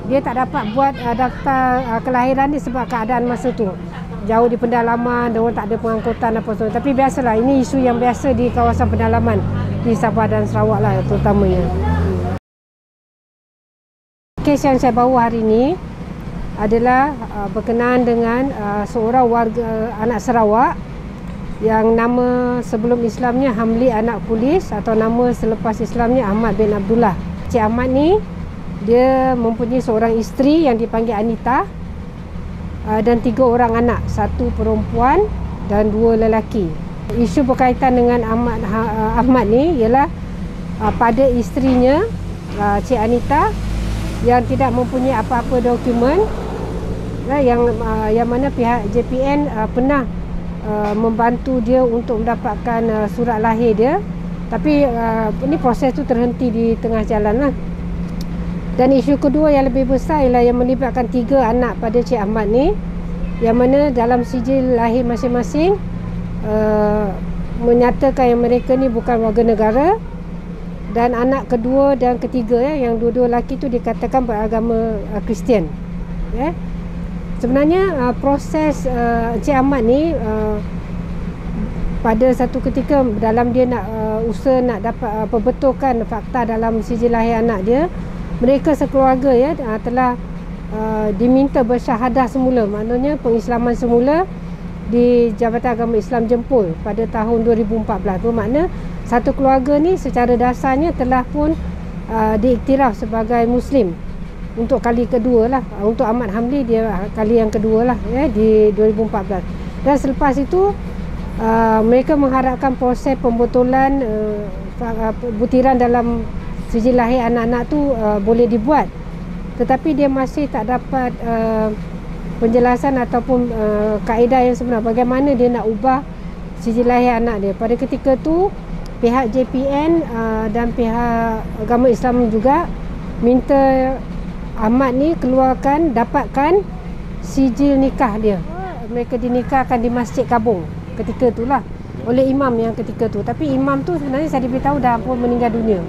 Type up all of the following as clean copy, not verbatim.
dia tak dapat buat daftar kelahiran dia sebab keadaan masa tu jauh di pendalaman, dia orang tak ada pengangkutan apa semua. Tapi biasalah, ini isu yang biasa di kawasan pendalaman di Sabah dan Sarawak lah terutamanya. Kes yang saya bawa hari ini adalah berkenaan dengan seorang warga anak Sarawak yang nama sebelum Islamnya Hamli anak Polis atau nama selepas Islamnya Ahmad bin Abdullah. Cik Ahmad ni dia mempunyai seorang isteri yang dipanggil Anita dan 3 orang anak, 1 perempuan dan 2 lelaki. Isu berkaitan dengan Ahmad ni ialah pada isterinya Cik Anita yang tidak mempunyai apa-apa dokumen, yang mana pihak JPN pernah membantu dia untuk mendapatkan surat lahir dia, tapi ini proses tu terhenti di tengah jalan lah. Dan isu kedua yang lebih besar ialah yang melibatkan 3 anak pada Cik Ahmad ni, yang mana dalam sijil lahir masing-masing menyatakan yang mereka ni bukan warga negara, dan anak kedua dan ketiga yang dua-dua lelaki tu dikatakan beragama Kristian. Sebenarnya proses Cik Ahmad ni pada satu ketika dalam dia nak usaha nak dapat perbetulkan fakta dalam sijil lahir anak dia, mereka sekeluarga telah diminta bersyahadah semula, maknanya pengislaman semula di Jabatan Agama Islam Jempol pada tahun 2014. Bermakna satu keluarga ni secara dasarnya telah pun diiktiraf sebagai Muslim untuk kali kedua lah. Untuk Ahmad Hamli dia kali yang kedua lah di 2014. Dan selepas itu mereka mengharapkan proses pembetulan butiran dalam sijil lahir anak-anak tu boleh dibuat, tetapi dia masih tak dapat penjelasan ataupun kaedah yang sebenar bagaimana dia nak ubah sijil lahir anak dia. Pada ketika tu pihak JPN dan pihak agama Islam juga minta Ahmad ni dapatkan sijil nikah dia. Mereka dinikahkan di Masjid Kabung ketika itulah oleh imam yang ketika tu. Tapi imam tu sebenarnya saya diberitahu dah pun meninggal dunia.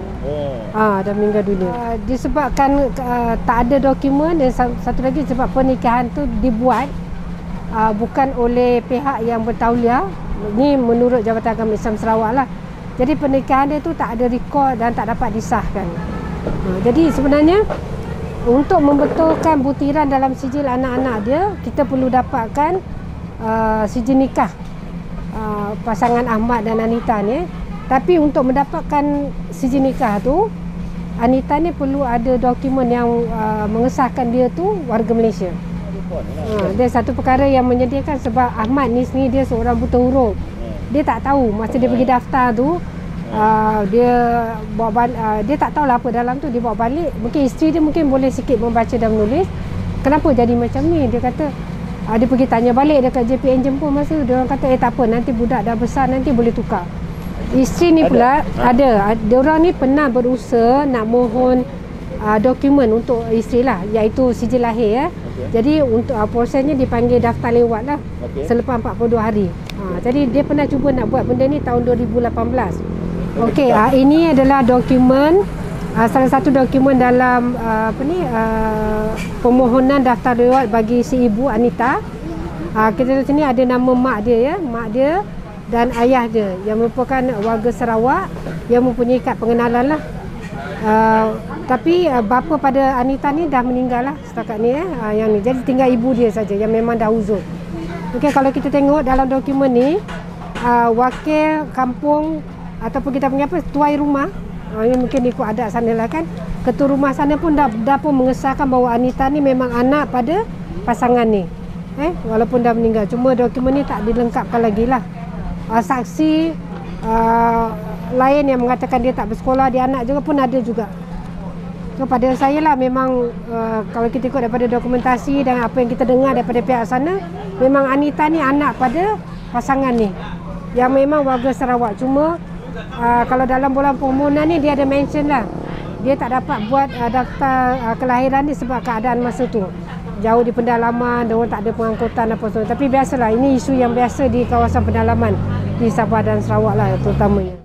Dah meninggal dunia. Disebabkan tak ada dokumen, dan satu lagi sebab pernikahan tu dibuat bukan oleh pihak yang bertauliah. Ini menurut Jabatan Agama Islam Sarawak lah. Jadi pernikahan dia tu tak ada rekod dan tak dapat disahkan. Jadi sebenarnya untuk membetulkan butiran dalam sijil anak-anak dia, kita perlu dapatkan sijil nikah pasangan Ahmad dan Anita ni. Tapi untuk mendapatkan sijil nikah tu, Anita ni perlu ada dokumen yang mengesahkan dia tu warga Malaysia. Dia satu perkara yang menyediakan, sebab Ahmad ni sendiri dia seorang buta huruf. Dia tak tahu masa dia pergi daftar tu, dia tak tahulah apa dalam tu. Dia bawa balik, mungkin isteri dia mungkin boleh sikit membaca dan menulis. Kenapa jadi macam ni? Dia kata dia pergi tanya balik dekat JPN Jempol masa tu. Dia orang kata tak apa, nanti budak dah besar nanti boleh tukar. Isteri ni pula ada. Dia orang ni pernah berusaha nak mohon dokumen untuk isteri lah, iaitu sijil lahir Jadi untuk prosesnya dipanggil daftar lewat lah selepas 42 hari. Jadi dia pernah cuba nak buat benda ni tahun 2018. Ini adalah dokumen, salah satu dokumen dalam permohonan daftar lewat bagi si ibu Anita. Kita di sini ada nama mak dia mak dia dan ayah dia yang merupakan warga Sarawak yang mempunyai kad pengenalan lah. Tapi bapa pada Anita ni dah meninggal lah setakat ni yang ni. Jadi tinggal ibu dia saja yang memang dah uzur. Kalau kita tengok dalam dokumen ni, wakil kampung ataupun kita panggil apa, tuai rumah, ini mungkin ikut adat sana lah kan, ketua rumah sana pun dah pun mengesahkan bahawa Anita ni memang anak pada pasangan ni, walaupun dah meninggal. Cuma dokumen ni tak dilengkapkan lagi lah. Saksi lain yang mengatakan dia tak bersekolah, dia anak juga pun ada juga. So pada saya lah memang kalau kita ikut daripada dokumentasi dan apa yang kita dengar daripada pihak sana, memang Anita ni anak pada pasangan ni yang memang warga Sarawak. Cuma kalau dalam bulan permohonan ni dia ada mention lah, dia tak dapat buat daftar kelahiran ni sebab keadaan masa tu jauh di pendalaman, dia orang tak ada pengangkutan apa semua. Tapi biasalah, ini isu yang biasa di kawasan pendalaman di Sabah dan Sarawak lah terutamanya.